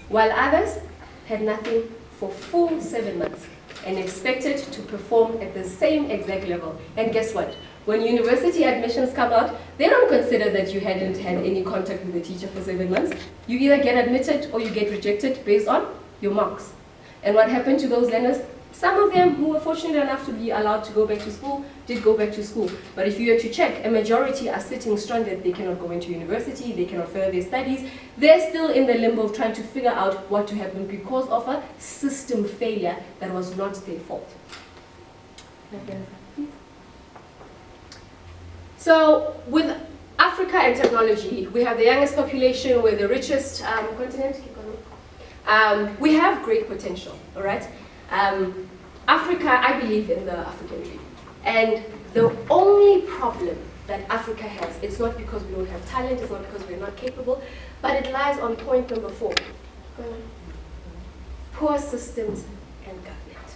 while others had nothing for full 7 months and expected to perform at the same exact level. And guess what? When university admissions come out, they don't consider that you hadn't had any contact with the teacher for 7 months. You either get admitted or you get rejected based on your marks. And what happened to those learners? Some of them who were fortunate enough to be allowed to go back to school did go back to school. But if you were to check, a majority are sitting stranded. They cannot go into university, they cannot further their studies. They're still in the limbo of trying to figure out what to happen because of a system failure that was not their fault. So with Africa and technology, we have the youngest population, we're the richest continent. We have great potential, all right? Africa, I believe in the African dream. And the only problem that Africa has, it's not because we don't have talent, it's not because we're not capable, but it lies on point number 4. Poor systems and government.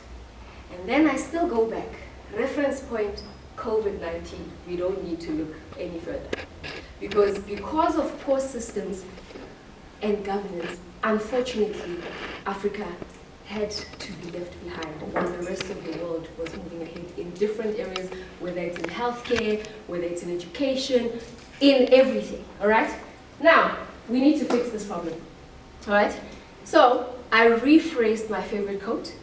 And then I still go back. Reference point, COVID-19. We don't need to look any further. Because of poor systems and governance, unfortunately, Africa had to be left behind while the rest of the world was moving ahead in different areas, whether it's in healthcare, whether it's in education, in everything, all right? Now, we need to fix this problem, all right? So, I rephrased my favorite quote.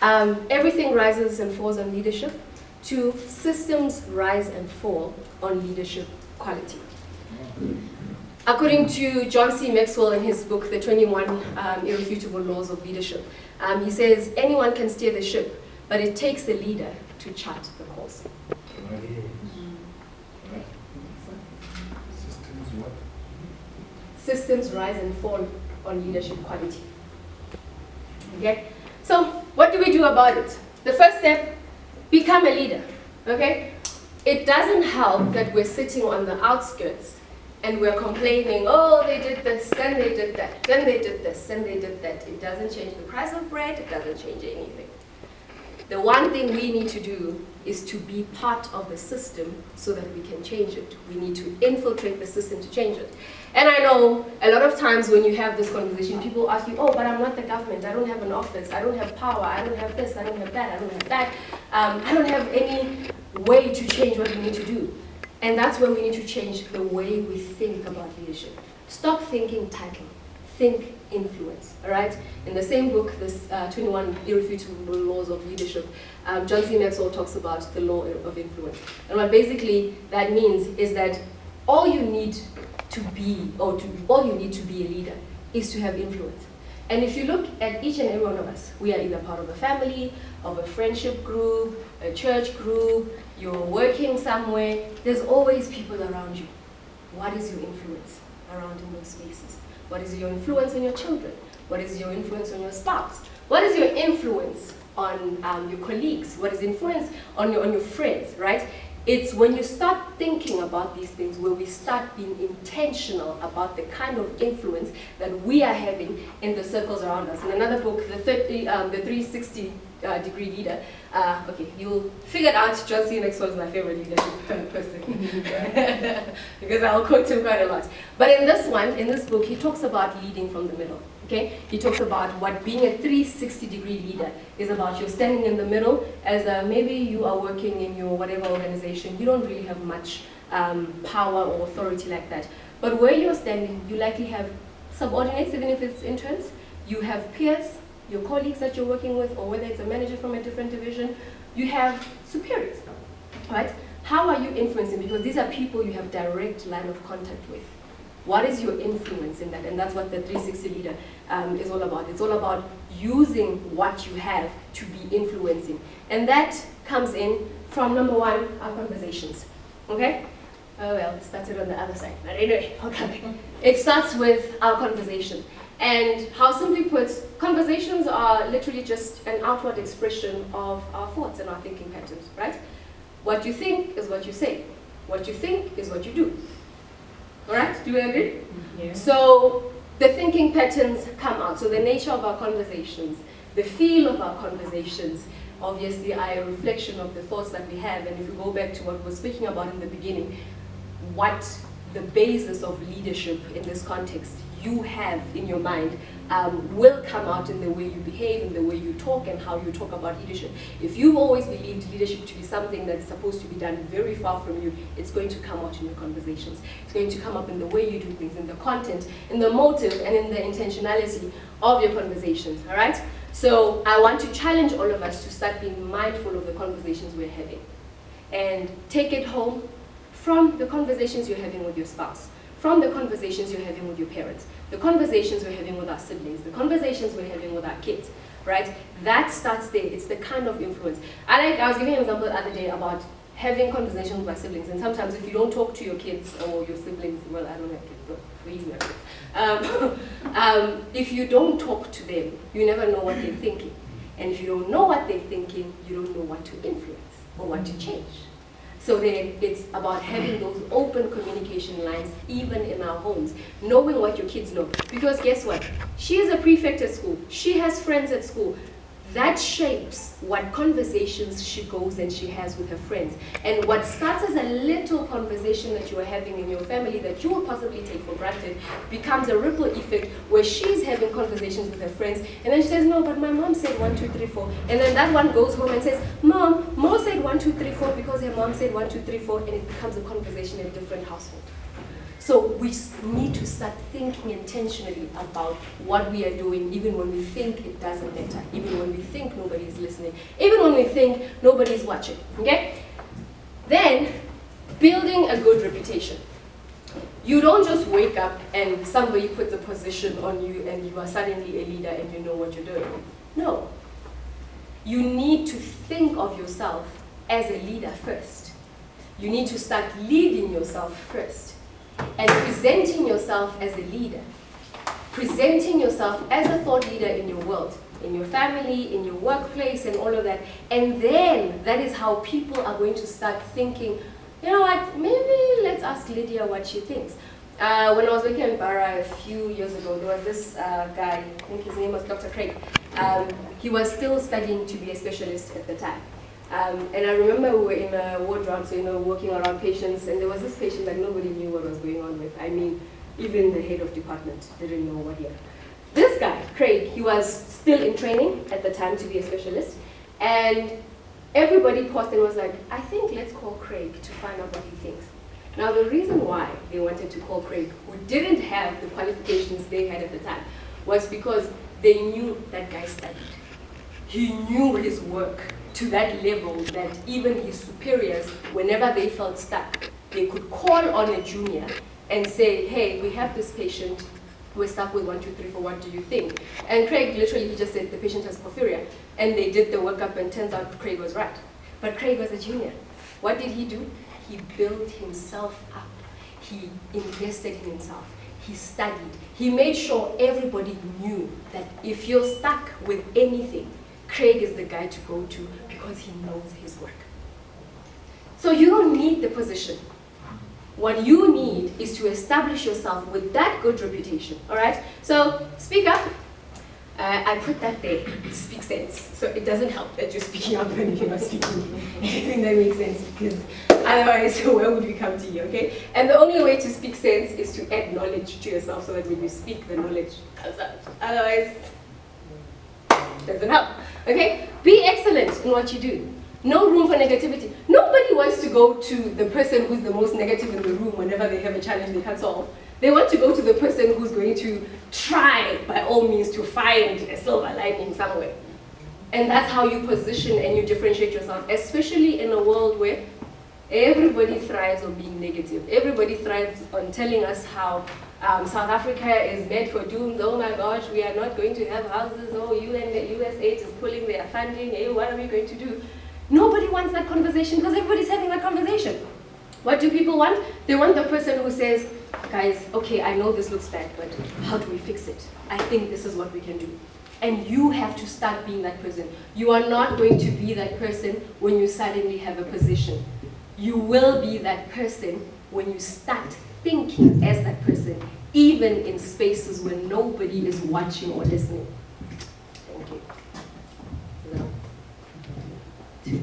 Everything rises and falls on leadership, to systems rise and fall on leadership quality. According to John C. Maxwell in his book, The 21 Irrefutable Laws of Leadership, he says, anyone can steer the ship, but it takes a leader to chart the course. Systems what? Systems rise and fall on leadership quality. Okay? So, what do we do about it? The first step, become a leader, okay? It doesn't help that we're sitting on the outskirts and we're complaining, oh, they did this, and they did that, then they did this, and they did that. It doesn't change the price of bread, it doesn't change anything. The one thing we need to do is to be part of the system so that we can change it. We need to infiltrate the system to change it. And I know a lot of times when you have this conversation, people ask you, oh, but I'm not the government, I don't have an office, I don't have power, I don't have this, I don't have that, I don't have that. I don't have any way to change what we need to do. And that's where we need to change the way we think about leadership. Stop thinking title, think influence, all right? In the same book, this 21 Irrefutable Laws of Leadership, John C. Maxwell talks about the law of influence. And what basically that means is that all you need to be, all you need to be a leader is to have influence. And if you look at each and every one of us, we are either part of a family, of a friendship group, a church group, you're working somewhere, there's always people around you. What is your influence around in those spaces? What is your influence on your children? What is your influence on your spouse? What is your influence on your colleagues? What is influence on your friends, right? It's when you start thinking about these things where we start being intentional about the kind of influence that we are having in the circles around us. In another book, the 360 degree leader, okay, you'll figure it out. John C. Maxwell is my favorite leadership person because I'll quote him quite a lot. But in this book, he talks about leading from the middle. Okay? He talks about what being a 360-degree leader is about. You're standing in the middle as maybe you are working in your whatever organization. You don't really have much power or authority like that. But where you're standing, you likely have subordinates, even if it's interns. You have peers, your colleagues that you're working with, or whether it's a manager from a different division. You have superiors, right? How are you influencing? Because these are people you have direct line of contact with. What is your influence in that? And that's what the 360 leader is all about. It's all about using what you have to be influencing. And that comes in from number 1, our conversations. Okay? Oh well, it started on the other side. But anyway, okay. It starts with our conversation. And how simply put, conversations are literally just an outward expression of our thoughts and our thinking patterns, right? What you think is what you say. What you think is what you do. All right, do you agree? Yeah. So the thinking patterns come out. So the nature of our conversations, the feel of our conversations, obviously are a reflection of the thoughts that we have. And if you go back to what we were speaking about in the beginning, what the basis of leadership in this context, you have in your mind will come out in the way you behave, in the way you talk, and how you talk about leadership. If you've always believed leadership to be something that's supposed to be done very far from you, it's going to come out in your conversations. It's going to come up in the way you do things, in the content, in the motive, and in the intentionality of your conversations, all right? So I want to challenge all of us to start being mindful of the conversations we're having and take it home from the conversations you're having with your spouse, from the conversations you're having with your parents, the conversations we're having with our siblings, the conversations we're having with our kids, right? That starts there. It's the kind of influence. I was giving an example the other day about having conversations with our siblings, and sometimes if you don't talk to your kids or your siblings, well, I don't have kids, but please never. If you don't talk to them, you never know what they're thinking. And if you don't know what they're thinking, you don't know what to influence or what to change. So then it's about having those open communication lines, even in our homes, knowing what your kids know. Because guess what? She is a prefect at school. She has friends at school. That shapes what conversations she goes and she has with her friends. And what starts as a little conversation that you are having in your family that you will possibly take for granted becomes a ripple effect where she's having conversations with her friends. And then she says, no, but my mom said 1, 2, 3, 4. And then that one goes home and says, Mom, Mo said 1, 2, 3, 4 because her mom said 1, 2, 3, 4. And it becomes a conversation in a different household. So we need to start thinking intentionally about what we are doing, even when we think it doesn't matter, even when we think nobody's listening, even when we think nobody's watching, okay? Then, building a good reputation. You don't just wake up and somebody puts a position on you and you are suddenly a leader and you know what you're doing. No. You need to think of yourself as a leader first. You need to start leading yourself first. And presenting yourself as a leader, presenting yourself as a thought leader in your world, in your family, in your workplace, and all of that. And then that is how people are going to start thinking, you know what, maybe let's ask Lydia what she thinks. When I was working in Barra a few years ago, there was this guy, I think his name was Dr. Craig. He was still studying to be a specialist at the time. And I remember we were in a ward round, so walking around patients, and there was this patient that nobody knew what was going on with. I mean, even the head of department didn't know what he had. This guy, Craig, he was still in training at the time to be a specialist, and everybody paused and was like, I think let's call Craig to find out what he thinks. Now, the reason why they wanted to call Craig, who didn't have the qualifications they had at the time, was because they knew that guy studied. He knew his work to that level that even his superiors, whenever they felt stuck, they could call on a junior and say, hey, we have this patient, we're stuck with 1, 2, 3, 4, what do you think? And Craig, literally, he just said, the patient has porphyria. And they did the workup, and turns out Craig was right. But Craig was a junior. What did he do? He built himself up. He invested in himself. He studied. He made sure everybody knew that if you're stuck with anything, Craig is the guy to go to because he knows his work. So you don't need the position. What you need is to establish yourself with that good reputation, all right? So speak up. I put that there, speak sense. So it doesn't help that you're speaking up and you're not speaking anything that makes sense, because otherwise, where would we come to you, okay? And the only way to speak sense is to add knowledge to yourself so that when you speak, the knowledge comes out. Otherwise, it doesn't help, okay? Be excellent in what you do. No room for negativity. Nobody wants to go to the person who's the most negative in the room whenever they have a challenge they can't solve. They want to go to the person who's going to try, by all means, to find a silver lining somewhere. And that's how you position and you differentiate yourself, especially in a world where everybody thrives on being negative. Everybody thrives on telling us how South Africa is made for dooms. Oh my gosh, we are not going to have houses. Oh, the USA is pulling their funding. Hey, what are we going to do? Nobody wants that conversation because everybody's having that conversation. What do people want? They want the person who says, guys, okay, I know this looks bad, but how do we fix it? I think this is what we can do. And you have to start being that person. You are not going to be that person when you suddenly have a position. You will be that person when you start thinking as that person, even in spaces where nobody is watching or listening. Thank you. Okay.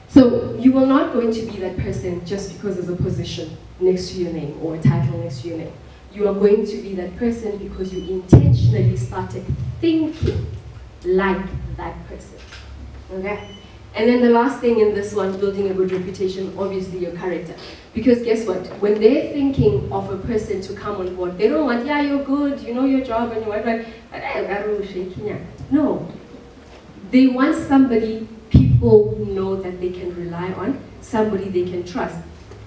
So you are not going to be that person just because there's a position next to your name or a title next to your name. you are going to be that person because you intentionally started thinking like that person. Okay? And then the last thing in this one, building a good reputation, obviously your character. Because guess what? When they're thinking of a person to come on board, they don't want, yeah, you're good, you know your job and your wife, no. They want somebody people know that they can rely on, somebody they can trust.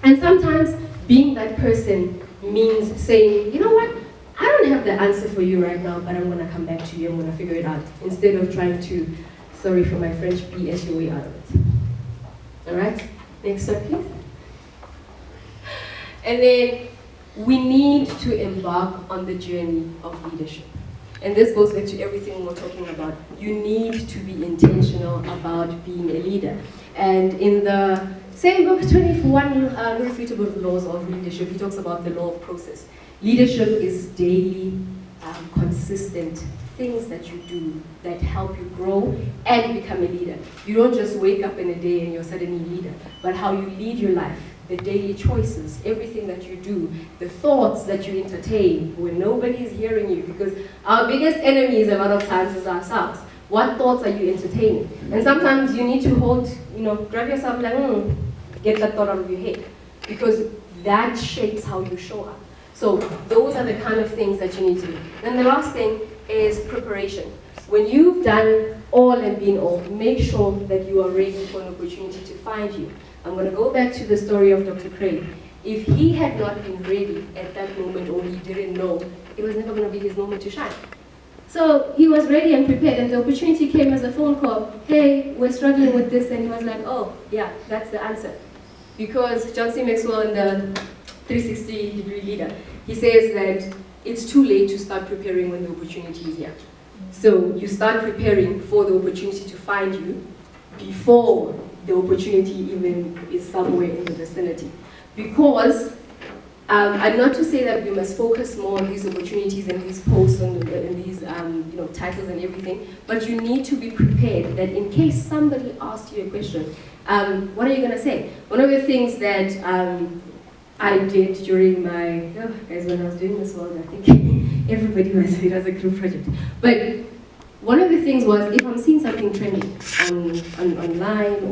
And sometimes being that person means saying, you know what? I don't have the answer for you right now, but I'm going to come back to you, I'm going to figure it out. Instead of trying to, sorry for my French, BS your way out of it. All right? Next one, please. And then we need to embark on the journey of leadership. And this goes back to everything we're talking about. You need to be intentional about being a leader. And in the same book, 21 Irrefutable Laws of Leadership, he talks about the law of process. Leadership is daily, consistent things that you do that help you grow and become a leader. You don't just wake up in a day and you're suddenly a leader, but how you lead your life, the daily choices, everything that you do, the thoughts that you entertain when nobody is hearing you, because our biggest enemies a lot of times is ourselves. What thoughts are you entertaining? And sometimes you need to hold, grab yourself like, get that thought out of your head, because that shapes how you show up. So those are the kind of things that you need to do. And the last thing is preparation. When you've done all and been all, make sure that you are ready for an opportunity to find you. I'm going to go back to the story of Dr. Craig. If he had not been ready at that moment, or he didn't know, it was never going to be his moment to shine. So he was ready and prepared, and the opportunity came as a phone call. Hey, we're struggling with this, and he was like, oh, yeah, that's the answer. Because John C. Maxwell in the 360-degree leader, he says that it's too late to start preparing when the opportunity is here. So you start preparing for the opportunity to find you before the opportunity even is somewhere in the vicinity. Because, and not to say that we must focus more on these opportunities and these posts and these titles and everything, but you need to be prepared that in case somebody asks you a question, what are you going to say? One of the things that I did during my, guys, when I was doing this one, I think everybody was, it was a group project. But one of the things was, if I'm seeing something trending online